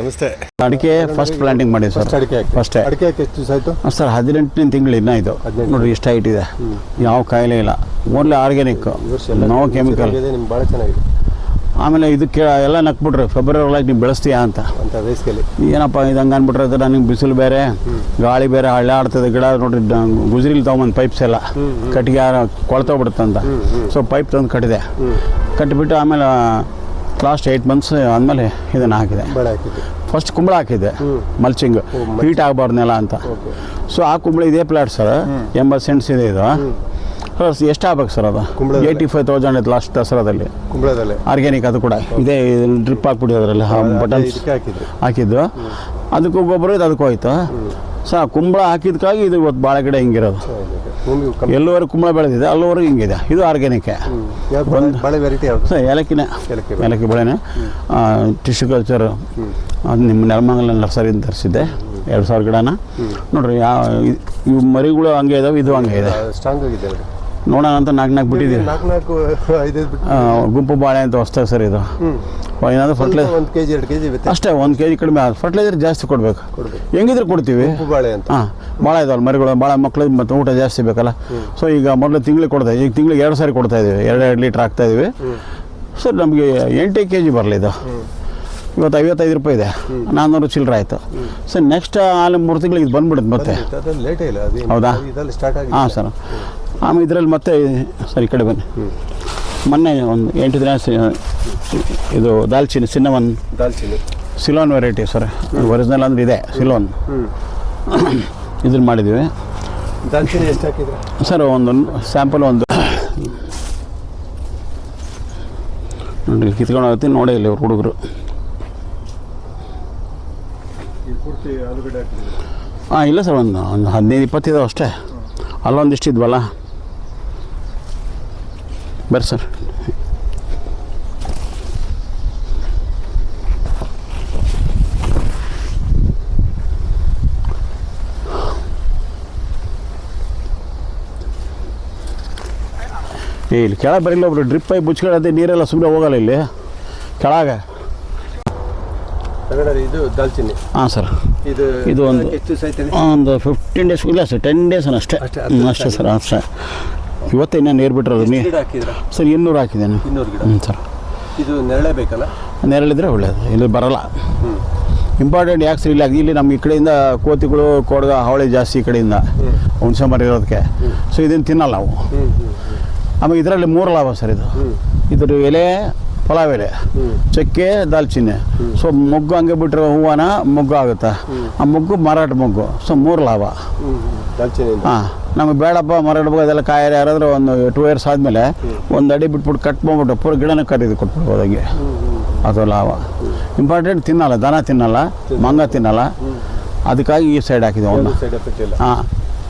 ನಮಸ್ತೆ. ಅಡಿಕೆ first planting ಮಾಡಿ ಸರ್. ಫಸ್ಟ್ ಅಡಿಕೆ ಎಷ್ಟು ದಿವಸ ಆಯಿತು ಸರ್? 18ನೇ ತಿಂಗಳು ಇನ್ನೂ ಇದು ನೋಡಿರಿ ಎಷ್ಟು ಹೈಟ್ ಇದೆ. ಯಾವ ಕಾಯಿಲೆ ಇಲ್ಲ, ಓನ್ಲಿ ಆರ್ಗ್ಯಾನಿಕ್, ನೋ ಕೆಮಿಕಲ್. ನಿಮ್ಗೆ ಭಾಳ ಚೆನ್ನಾಗಿದೆ. ಆಮೇಲೆ ಇದಕ್ಕೆ ಎಲ್ಲ ನಕ್ಬಿಟ್ರೆ ಫೆಬ್ರವರಿ ಒಳಗೆ ನೀವು ಬೆಳೆಸ್ತೀಯಾ ಅಂತ ಬೇಸಿಗೆಯಲ್ಲಿ ಏನಪ್ಪ ಇದು ಹಂಗೆ ಅಂದ್ಬಿಟ್ರೆ ಅದು ನನಗೆ ಬಿಸಿಲು ಬೇರೆ ಗಾಳಿ ಬೇರೆ ಹಳ್ಳಾಡ್ತದೆ ಗಿಡ ನೋಡ್ರಿ. ಗುಜರಿಲಿ ತೊಗೊಂಬಂದು ಪೈಪ್ಸ್ ಎಲ್ಲ ಕಟ್ಟಿಗೆ ಕೊಳ್ತೋಗ್ಬಿಡುತ್ತಂತ. ಸೊ ಪೈಪ್ ತಂದು ಕಟ್ಟಿದೆ. ಕಟ್ಟಿಬಿಟ್ಟು ಆಮೇಲೆ ಲಾಸ್ಟ್ 8 months ಆದಮೇಲೆ ಇದನ್ನು ಹಾಕಿದೆ. ಫಸ್ಟ್ ಕುಂಬಳ ಹಾಕಿದ್ದೆ, ಮಲ್ಚಿಂಗ್ ಹೀಟ್ ಆಗಬಾರ್ದು ನೆಲ ಅಂತ. ಸೊ ಆ ಕುಂಬಳ ಇದೇ ಪ್ಲಾಟ್ ಸರ್, 80 cents ಇದೆ ಇದು. ಎಷ್ಟು ಆಗ್ಬೇಕು ಸರ್ ಅದು? 85,000 ಇತ್ತು ಲಾಸ್ಟ್ ದಸರಾದಲ್ಲಿ ಕುಂಬಳದಲ್ಲಿ ಆರ್ಗ್ಯಾನಿಕ್. ಅದು ಕೂಡ ಇದೇ ಡ್ರಿಪ್ ಹಾಕ್ಬಿಟ್ಟು ಅದರಲ್ಲಿ ಬಟನ್ಸ್ ಹಾಕಿದ್ದು. ಅದಕ್ಕೂ ಗೊಬ್ಬರ ಇದು ಅದಕ್ಕೂ ಹೋಯ್ತು. ಸೊ ಕುಂಬಳ ಹಾಕಿದ್ಕಾಗಿ ಇದು ಇವತ್ತು ಭಾಳ ಗಿಡ ಹಿಂಗಿರೋದು. ಎಲ್ಲವರೆಗೂ ಕುಂಬಳ ಬೆಳೆದಿದೆ ಅಲ್ಲಿವರೆಗೂ ಹಿಂಗಿದೆ. ಇದು ಆರ್ಗ್ಯಾನಿಕ್. ಸರ್ ಏಲಕ್ಕಿನೇ, ಏಲಕ್ಕಿ ಬೆಳೆನೇ. ಟಿಶ್ಯೂ ಕಲ್ಚರ್ ಅದು ನಿಮ್ಮ ನೆಲಮಂಗಲ ನರ್ಸರಿಯಿಂದ ತರಿಸಿದ್ದೆ. 2,000 ಗಿಡನ ನೋಡ್ರಿ. ಇವು ಮರಿಗಳು ಹಂಗೆ ಇದಾವೆ, ಇದು ಹಂಗೆ ಇದೆ. ಸ್ಟ್ರಾಂಗ್ ಆಗಿದೆ. ನೋಡೋಣ ಅಂತ 4 ಬಿಟ್ಟಿದ್ದೀವಿ. ಗುಂಪು ಬಾಳೆ ಅಂತ ಹೊಸ್ತಾಗ ಸರ್ ಇದು. ಏನಾದರೂ ಫರ್ಟಿಲೈಸರ್ 1 kg 2 kg ಅಷ್ಟೇ, 1 kg ಕಡಿಮೆ. ಫರ್ಟಿಲೈಸರ್ ಜಾಸ್ತಿ ಕೊಡಬೇಕು. ಹೆಂಗಿದ್ರೆ ಕೊಡ್ತೀವಿ. ಬಾಳೆ ಅಂತ ಭಾಳ ಇದಾವಲ್ಲ ಮರಿಗಳು, ಭಾಳ ಮಕ್ಳಿಗೆ ಮತ್ತು ಊಟ ಜಾಸ್ತಿ ಬೇಕಲ್ಲ. ಸೊ ಈಗ ಮೊದಲು ತಿಂಗಳಿಗೆ ಕೊಡ್ತಾ ಈಗ ತಿಂಗಳಿಗೆ 2 ಸಾರಿ ಕೊಡ್ತಾ ಇದ್ದೀವಿ. 2 ಲೀಟ್ರ್ ಹಾಕ್ತಾ ಇದ್ದೀವಿ. ಸರ್ ನಮಗೆ 8 kg ಬರಲಿ ಇದು. ಇವತ್ತು 55 ರೂಪಾಯಿ ಇದೆ, 400 ಚಿಲ್ಲರೆ ಆಯಿತು. ಸರ್ ನೆಕ್ಸ್ಟ್ ಅಲ್ಲಿ 3 ತಿಂಗಳಿಗೆ ಇದು ಬಂದ್ಬಿಡುತ್ತೆ ಮತ್ತೆ. ಹೌದಾ? ಹಾಂ ಸರ್. ಆಮೇಲೆ ಇದರಲ್ಲಿ ಮತ್ತೆ ಸರ್ ಈ ಕಡೆ ಬನ್ನಿ. ಮೊನ್ನೆ ಒಂದು 8 ದಿನ ಇದು ದಾಲ್ಚಿನ್ನಿ, cinnamon Ceylon variety sir. Original ಅಂದರೆ ಇದೆ ಸಿಲೋನ್. ಇದನ್ನು ಮಾಡಿದ್ದೀವಿ. ದಾಲ್ಚಿನ್ನಿ ಎಷ್ಟು ಹಾಕಿದ್ರೆ ಸರ್? ಒಂದು ಸ್ಯಾಂಪಲ್ ಒಂದು ನೋಡಿ ಕಿತ್ಕೊಂಡು ಹೋಗ್ತೀನಿ ನೋಡಿ ಇಲ್ಲಿ ಅವ್ರು ಹುಡುಗರು. ಹಾಂ ಇಲ್ಲ ಸರ್, ಒಂದು 15-20 ಇದಾವೆ ಅಷ್ಟೇ. ಅಲ್ಲೊಂದಿಷ್ಟು ಇದ್ವಲ್ಲ. ಬರ್ರಿ ಸರ್. ಇಲ್ಲಿ ಕೆಳಗೆ ಬರಿಲ್ಲ ಒಬ್ರು ಡ್ರಿಪ್ ಪೈಪ್ ಮುಚ್ಕೊಳ್ಳೋದೇ, ನೀರೆಲ್ಲ ಸುಮ್ಮನೆ ಹೋಗಲ್ಲ ಇಲ್ಲಿ ಕೆಳಗೆ. ಇದು ದಾಲ್ಚಿನ್ನಿ. ಹಾಂ ಸರ್. ಇದು ಒಂದು 15 days ಇಲ್ಲ ಸರ್, 10 days ಅಷ್ಟೇ. ಅಷ್ಟೇ ಸರ್, ಅಷ್ಟೇ. ಇವತ್ತು ಇನ್ನೂ ನೀರು ಬಿಟ್ಟಿರೋದು ಸರ್. 200 ಹಾಕಿದ್ದೇನೆ. ಸರ್ ಇದು ನೆರಳೆ ಬೇಕಲ್ಲ? ನೆರಳಿದ್ರೆ ಒಳ್ಳೆಯದು, ಇಲ್ಲಿ ಬರಲ್ಲ. ಇಂಪಾರ್ಟೆಂಟ್ ಯಾಕೆ ಸರ್? ಇಲ್ಲಿ ನಮ್ಮ ಈ ಕಡೆಯಿಂದ ಕೋತಿಗಳು, ಕೊಡ್ಗ, ಹಾವಳಿ ಜಾಸ್ತಿ ಈ ಕಡೆಯಿಂದ ಹುಣಸೆ ಮರ ಇರೋದಕ್ಕೆ. ಸೊ ಇದನ್ನು ತಿನ್ನಲ್ಲ ನಾವು. ಆಮೇಲೆ ಇದರಲ್ಲಿ 3 ಲಾಭ ಸರ್. ಇದ್ರ ಎಲೆ ಪಲಾವ್ ಎಲೆ, ಚಕ್ಕೆ, ದಾಲ್ಚಿನ್ನಿ. ಸೊ ಮೊಗ್ಗು ಹಂಗೆ ಬಿಟ್ಟರೆ ಹೂವನ ಮೊಗ್ಗು ಆಗುತ್ತೆ. ಆ ಮೊಗ್ಗು ಮಾರಾಟ ಮೊಗ್ಗು. ಸೊ 3 ಲಾಭ. ಹಾಂ, ನಮಗೆ ಬೇಡಪ್ಪ ಮಾರಾಟ ಮೊಗ್ಗು ಅದೆಲ್ಲ ಕಾಯಿಲೆ ಯಾರಾದರೂ ಒಂದು 2 years ಆದಮೇಲೆ 1 ಅಡಿ ಬಿಟ್ಬಿಟ್ಟು ಕಟ್ ಮಾಡ್ಬಿಟ್ಟು ಪೂರ ಗಿಡನ ಖರೀದಿ ಕೊಟ್ಬಿಡ್ಬೋದು. ಹಂಗೆ ಅದು ಲಾಭ. ಇಂಪಾರ್ಟೆಂಟ್ ತಿನ್ನಲ್ಲ, ದನ ತಿನ್ನಲ್ಲ, ಮಂಗ ತಿನ್ನಲ್ಲ. ಅದಕ್ಕಾಗಿ ಈ ಸೈಡ್ ಹಾಕಿದೆ ಒಂದು. ಹಾಂ,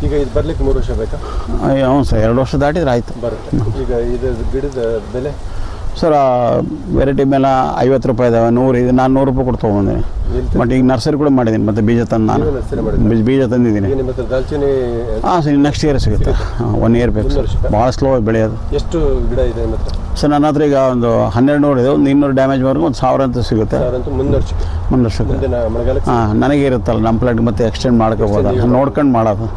ಈಗ ಇದು ಬರ್ಲಿಕ್ಕೆ 3 ವರ್ಷ ಬೇಕಾ? ಹ್ಞೂ ಸರ್, 2 ವರ್ಷ ದಾಟಿದ್ರೆ ಆಯಿತು. ಬರುತ್ತೆ. ಈಗ ಇದು ಗಿಡದ ಬೆಲೆ ಸರ್ ವೆರೈಟಿ ಮೇಲೆ 50 ರೂಪಾಯಿ ಇದಾವೆ, 100 ಇದೆ. ನಾನು 100 ರೂಪಾಯಿ ಕೊಟ್ಟು ತೊಗೊಂಡಿದ್ದೀನಿ. ಬಟ್ ಈಗ ನರ್ಸರಿ ಕೂಡ ಮಾಡಿದ್ದೀನಿ, ಮತ್ತು ಬೀಜ ತಂದು ನಾನು ಬೀಜ ತಂದಿದ್ದೀನಿ. ಹಾಂ ಸರ್, ನೆಕ್ಸ್ಟ್ ಇಯರ್ ಸಿಗುತ್ತೆ. 1 year ಬೇಕು ಸರ್, ಭಾಳ ಸ್ಲೋ ಬೆಳೆಯೋದು. ಎಷ್ಟು ಗಿಡ ಇದೆ ಸರ್? ನನ್ನ ಹತ್ರ ಈಗ ಒಂದು 1200 ಇದೆ. ಒಂದು 200 ಡ್ಯಾಮೇಜ್ವರೆಗೂ ಒಂದು 1000 ಅಂತ ಸಿಗುತ್ತೆ ಮುಂದೆ ವರ್ಷಕ್ಕೆ. ಹಾಂ, ನನಗೆ ಇರುತ್ತಲ್ಲ ನಮ್ಮ ಪ್ಲಾಟ್ ಮತ್ತೆ ಎಕ್ಸ್ಟೆಂಡ್ ಮಾಡ್ಕೋಬೋದು. ನೋಡ್ಕೊಂಡು ಮಾಡೋದು,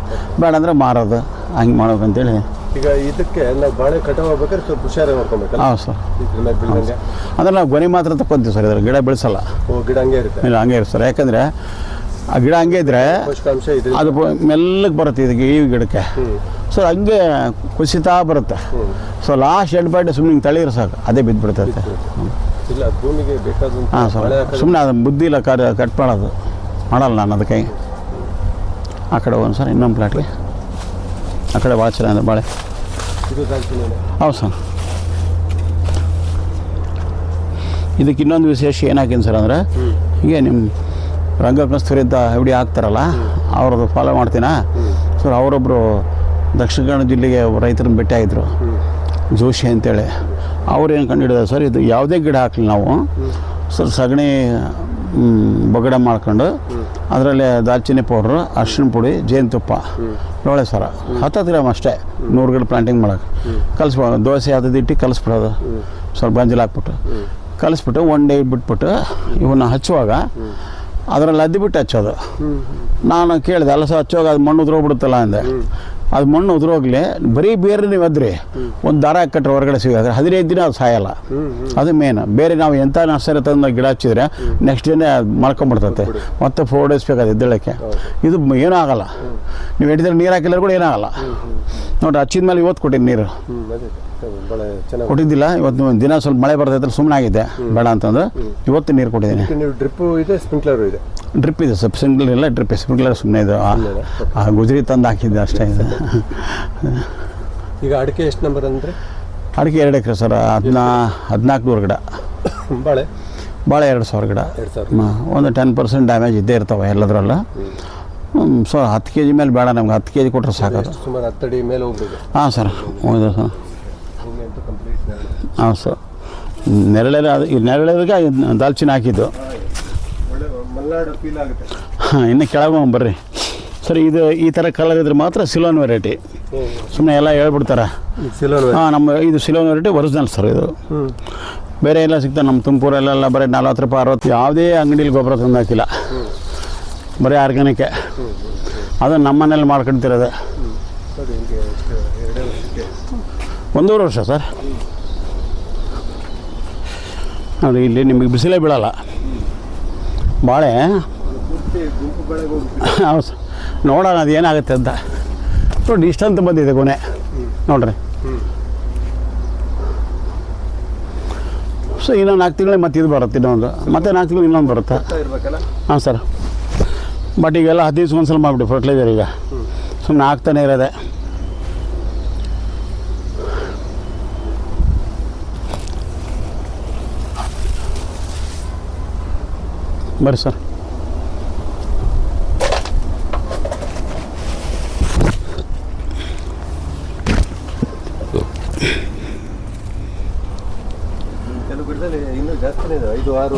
ಬೇಡ ಅಂದರೆ ಮಾರೋದು, ಹಂಗೆ ಮಾಡೋದು ಅಂತೇಳಿ. ಈಗ ಇದಕ್ಕೆ ನಾವು ಬಾಳೆ ಕಟಾವು ಆಗ್ಬೇಕಾದ್ರೆ ಸ್ವಲ್ಪ ಹುಷಾರಾಗಿ ನೋಡ್ಕೊಬೇಕು. ಹಾಂ ಸರ್. ಅಂದರೆ ನಾವು ಗೊನೆ ಮಾತ್ರ ತಕ್ಕೊಂತೀವಿ ಸರ್, ಇದ್ರ ಗಿಡ ಬೆಳೆಸಲ್ಲ. ಗಿಡ ಹಂಗೆ ಇರುತ್ತೆ? ಇಲ್ಲ, ಹಂಗೆ ಇರುತ್ತೆ ಸರ್. ಯಾಕಂದರೆ ಆ ಗಿಡ ಹಂಗೆ ಇದ್ದರೆ ಅದು ಮೆಲ್ಲಗೆ ಬರುತ್ತೆ ಇದಕ್ಕೆ, ಈ ಗಿಡಕ್ಕೆ. ಸೊ ಹಂಗೆ ಕುಸಿತಾ ಬರುತ್ತೆ. ಸೊ ಲಾಸ್ಟ್ ಎಂಡ್ ಪಾಯಿಂಟ್ ಸುಮ್ಮನೆ ತಳಿದ್ರೆ ಸಾಕು, ಅದೇ ಬಿದ್ದುಬಿಡ್ತೈತೆ. ಇಲ್ಲ, ಭೂಮಿಗೆ ಬೇಕಾದಂಥ. ಹಾಂ ಸರ್, ಸುಮ್ಮನೆ ಅದು ಬುದ್ಧಿ ಇಲ್ಲ ಕಟ್ ಮಾಡೋದು ಮಾಡಲ್ಲ ನಾನು ಅದಕ್ಕೆ. ಆ ಕಡೆ ಒಂದು ಸರ್ ಇನ್ನೊಂದು ಪ್ಲಾಟ್ಗೆ, ಆ ಕಡೆ ಭಾಳ ಚೆನ್ನಾಗಿದೆ ಬಾಳೆ. ಹೌದು ಸರ್. ಇದಕ್ಕೆ ಇನ್ನೊಂದು ವಿಶೇಷ ಏನಾಕಿನಿ ಸರ್ ಅಂದರೆ, ಹೀಗೆ ನಿಮ್ಮ ರಂಗಕಸ್ತೂರಿ ಅಂತ ಎಫ್ ಡಿ ಹಾಕ್ತಾರಲ್ಲ, ಅವ್ರದ್ದು ಫಾಲೋ ಮಾಡ್ತೀನಾ ಸರ್. ಅವರೊಬ್ಬರು ದಕ್ಷಿಣ ಕನ್ನಡ ಜಿಲ್ಲೆಗೆ ರೈತರನ್ನ ಭೇಟಿ ಆಗಿದ್ರು, ಜೋಶಿ ಅಂತೇಳಿ. ಅವ್ರು ಏನು ಕಂಡು ಹಿಡಿದ ಸರ್, ಇದು ಯಾವುದೇ ಗಿಡ ಹಾಕಲಿ ನಾವು ಸರ್, ಸಗಣಿ ಬಗಡ ಮಾಡ್ಕೊಂಡು ಅದರಲ್ಲಿ ದಾಲ್ಚಿನ್ನಿ ಪೌಡ್ರು, ಅರಿಶಿನ ಪುಡಿ, ಜೇನುತುಪ್ಪ, ಲೋಳೆ ಸರ 10 ಗ್ರಾಮ್ ಅಷ್ಟೇ 100 ಗಿಡ ಪ್ಲಾಂಟಿಂಗ್ ಮಾಡೋಕೆ ಕಲಿಸ್ಬಿಡೋದು. ದೋಸೆ ಅದು ಇಟ್ಟು ಕಲಿಸ್ಬಿಡೋದು, ಸ್ವಲ್ಪ ಗಂಜಲು ಹಾಕ್ಬಿಟ್ಟು ಕಲಿಸ್ಬಿಟ್ಟು 1 day ಬಿಟ್ಬಿಟ್ಟು ಇವನ್ನ ಹಚ್ಚುವಾಗ ಅದರಲ್ಲಿ ಅದ್ದಿಬಿಟ್ಟು ಹಚ್ಚೋದು. ನಾನು ಕೇಳಿದೆ, ಅಲ್ಲ ಸರ್ ಹಚ್ಚೋಗಿ ಅದು ಮಣ್ಣು ಉದುರೋಗ್ಬಿಡುತ್ತಲ್ಲ ಅಂದೆ. ಅದು ಮಣ್ಣು ಉದುರೋಗ್ಲಿ, ಬರೀ ಬೇರೆ ನೀವು ಅದ್ರಿ ಒಂದು ದಾರ ಹಾಕಟ್ರೆ ಹೊರಗಡೆ ಸಿಗೋದ್ರೆ 15 ದಿನ ಅದು ಸಾಯಲ್ಲ. ಅದು ಮೇನ್. ಬೇರೆ ನಾವು ಎಂಥ ನರ್ಸರಿ ತಂದು ಗಿಡ ಹಚ್ಚಿದ್ರೆ ನೆಕ್ಸ್ಟ್ ಡೇನೇ ಮೊಳ್ಕೊಂಬಿಡ್ತೈತೆ, ಮತ್ತೆ 4 ಡೇಸ್ ಬೇಕಾದ ಎದ್ದೇಳಕ್ಕೆ. ಇದು ಏನೂ ಆಗಲ್ಲ. ನೀವು ಹಿಡಿದ್ರೆ ನೀರು ಹಾಕಿಲ್ಲ ಕೂಡ ಏನಾಗಲ್ಲ. ನೋಡಿರಿ, ಹಚ್ಚಿದ ಮೇಲೆ ಇವತ್ತು ಕೊಟ್ಟಿದ್ದು ನೀರು ಕೊಟ್ಟಿದ್ದಿಲ್ಲ. ಇವತ್ತು ದಿನ ಸ್ವಲ್ಪ ಮಳೆ ಬರ್ತೈತೆ ಸುಮ್ಮನೆ ಆಗಿದೆ ಬೇಡ ಅಂತಂದು ಇವತ್ತು ನೀರು ಕೊಟ್ಟಿದ್ದೀನಿ. ಡ್ರಿಪ್ಪು ಇದೆ, ಸ್ಪ್ರಿಂಕ್ಲರು ಇದೆ. ಡ್ರಿಪ್ ಇದೆ ಸರ್, ಸ್ಪ್ರಿಂಕ್ಲರ್ ಇಲ್ಲ, ಡ್ರಿಪ್ ಸ್ಪ್ರಿಂಕ್ಲರ್ ಸುಮ್ಮನೆ ಇದು ಗುಜರಿ ತಂದು ಹಾಕಿದ್ದೆ ಅಷ್ಟೇ ಇದೆ. ಈಗ ಅಡಿಕೆ ಎಷ್ಟು ನಂಬರ್ ಅಂದರೆ? ಅಡಿಕೆ 2 ಎಕರೆ ಸರ್, 1400 ಗಿಡ. ಬಾಳೆ 2000 ಗಿಡ. ಒಂದು 10% ಡ್ಯಾಮೇಜ್ ಇದ್ದೇ ಇರ್ತಾವೆ ಎಲ್ಲದರಲ್ಲ. ಸೊ 10 kg ಮೇಲೆ ಬೇಡ ನಮ್ಗೆ, 10 kg ಕೊಟ್ಟರೆ ಸಾಕೋದು. ಸುಮಾರು 10 ಅಡಿ ಮೇಲೆ ಹೋಗ್ಬೇಕು. ಹಾಂ ಸರ್, ಹೌದು ಸರ್. ಹಾಂ ಸರ್, ನೆರಳೆಲ್ಲ ಅದು ನೆರಳಿಗೆ ದಾಲ್ಚಿನ್ನಿ ಹಾಕಿದ್ದು. ಹಾಂ, ಇನ್ನು ಕೆಳಗೆ ಬರ್ರಿ ಸರ್. ಇದು ಈ ಥರ ಕಲರ್ ಇದ್ರೆ ಮಾತ್ರ ಸಿಲೋನ್ ವೆರೈಟಿ. ಸುಮ್ಮನೆ ಎಲ್ಲ ಹೇಳ್ಬಿಡ್ತಾರೆ. ಹಾಂ, ನಮ್ಮ ಇದು ಸಿಲೋನ್ ವೆರೈಟಿ ಒರಿಜಿನಲ್ ಸರ್. ಇದು ಬೇರೆ ಎಲ್ಲ ಸಿಗ್ತದೆ ನಮ್ಮ ತುಮಕೂರಲ್ಲೆಲ್ಲ ಬರೀ 40 ರೂಪಾಯಿ 60. ಯಾವುದೇ ಅಂಗಡೀಲಿ ಗೊಬ್ಬರ ತಂದು ಹಾಕಿಲ್ಲ, ಬರೀ ಆರ್ಗ್ಯಾನಿಕ್ಕೆ. ಅದು ನಮ್ಮ ಮನೇಲಿ ಮಾಡ್ಕೊಳ್ತಿರೋದು. 1.5 ವರ್ಷ ಸರ್. ನೋಡಿ, ಇಲ್ಲಿ ನಿಮಗೆ ಬಿಸಿಲೇ ಬೀಳಲ್ಲ ಬಾಳೆ. ಹೌದು ಸರ್, ನೋಡೋಣ ಅದು ಏನಾಗುತ್ತೆ ಅಂತ. ನೋಡಿ, ಇಷ್ಟಂತ ಬಂದಿದೆ ಕೊನೆ ನೋಡ್ರಿ. ಸೊ ಇನ್ನೊಂದು 4 ತಿಂಗಳಿಗೆ ಮತ್ತೆ ಇದು ಬರುತ್ತೆ, ಇನ್ನೊಂದು ಮತ್ತೆ 4 ತಿಂಗಳು ಇನ್ನೊಂದು ಬರುತ್ತೆ. ಹಾಂ ಸರ್, ಬಟ್ ಈಗೆಲ್ಲ 10 ದಿವ್ಸಕ್ಕೆ ಒಂದ್ಸಲ ಮಾಡಿಬಿಟ್ಟು ಫರ್ಟಿಲೈಸರ್ ಈಗ ಸುಮ್ಮನೆ ಆಗ್ತಾನೆ ಇರೋದೆ. ಬರ್ರಿ ಸರ್.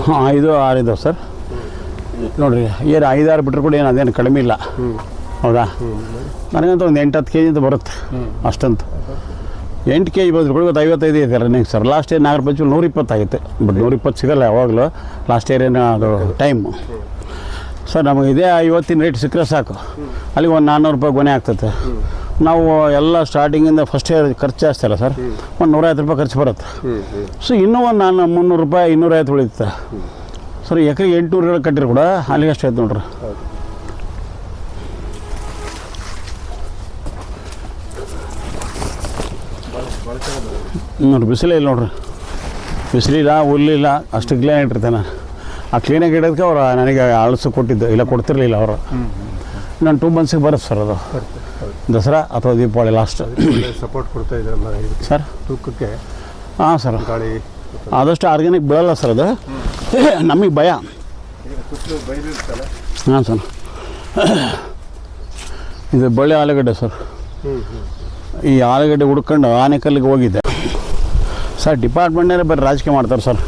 ಹಾಂ, 5-6 ಇದಾವೆ ಸರ್. ನೋಡಿರಿ, ಏನು 5-6 ಬಿಟ್ಟರು ಕೂಡ ಏನು ಅದೇನು ಕಡಿಮೆ ಇಲ್ಲ. ಹೌದಾ? ನನಗಂತೂ ಒಂದು 8-10 kg ಅಂತ ಬರುತ್ತೆ ಅಷ್ಟಂತ. 8 kg ಬಂದ್ರು ಕೂಡ ಇವತ್ತು 55 ಇದೆ running sir. Last year Nagara Panchami 120 ಆಗಿತ್ತು. ಬಟ್ 120 ಸಿಗಲ್ಲ ಯಾವಾಗಲೂ. ಲಾಸ್ಟ್ ಇಯರ್ ಏನೋ ಅದು ಟೈಮು ಸರ್. ನಮಗೆ ಇದೇ ಇವತ್ತಿನ ರೇಟ್ ಸಿಕ್ಕರೆ ಸಾಕು. ಅಲ್ಲಿಗೆ ಒಂದು 400 ರೂಪಾಯಿ ಗೊನೆ ಆಗ್ತದೆ. ನಾವು ಎಲ್ಲ ಸ್ಟಾರ್ಟಿಂಗಿಂದ ಫಸ್ಟ್ ಇಯರ್ ಖರ್ಚು ಜಾಸ್ತಿ ಅಲ್ಲ ಸರ್, ಒಂದು 150 ರೂಪಾಯಿ ಖರ್ಚು ಬರುತ್ತೆ. ಸೊ ಇನ್ನೂ ಒಂದು 300 ರೂಪಾಯಿ 250 ಉಳಿಯುತ್ತೆ ಸರ್. ಎಕರೆಗೆ 800 ಕಟ್ಟಿರು ಕೂಡ ಅಲ್ಲಿಗೆ ಅಷ್ಟು ಆಯ್ತು ನೋಡ್ರಿ. ನೋಡ್ರಿ, ಬಿಸಿಲೇ ಇಲ್ಲ ನೋಡ್ರಿ. ಬಿಸಿಲಿಲ್ಲ, ಹುಲ್ಲಿಲ್ಲ, ಅಷ್ಟು ಕ್ಲೀನಾಗಿ ಇಟ್ಟಿರ್ತೆ. ನಾನು ಆ ಕ್ಲೀನಾಗಿ ಇಡೋದಕ್ಕೆ ಅವ್ರು ನನಗೆ ಅಳಸು ಕೊಟ್ಟಿದ್ದು, ಇಲ್ಲ ಕೊಡ್ತಿರ್ಲಿಲ್ಲ ಅವರು. ನಾನು 2 ಮಂತ್ಸಿಗೆ ಬರುತ್ತೆ ಸರ್ ಅದು. ದಸರಾ ಅಥವಾ ದೀಪಾವಳಿ ಲಾಸ್ಟ್. ಸಪೋರ್ಟ್ ಕೊಡ್ತಾ ಇದ್ರಲ್ಲ ಸರ್ ತೂಕಕ್ಕೆ? ಹಾಂ ಸರ್, ಗಾಳಿ ಆದಷ್ಟು ಆರ್ಗ್ಯಾನಿಕ್ ಬೀಳಲ್ಲ ಸರ್ ಅದು. ನಮಗೆ ಭಯ. ಹಾಂ ಸರ್, ಇದು ಬಳ್ಳಿ ಆಲೂಗಡ್ಡೆ ಸರ್. ಈ ಆಲೂಗಡ್ಡೆ ಹುಡ್ಕೊಂಡು ಆನೆಕಲ್ಲಿಗೆ ಹೋಗಿದ್ದೆ ಸರ್. ಡಿಪಾರ್ಟ್ಮೆಂಟ್ನೇ ಬರೀ ರಾಜಕೀಯ ಮಾಡ್ತಾರೆ ಸರ್.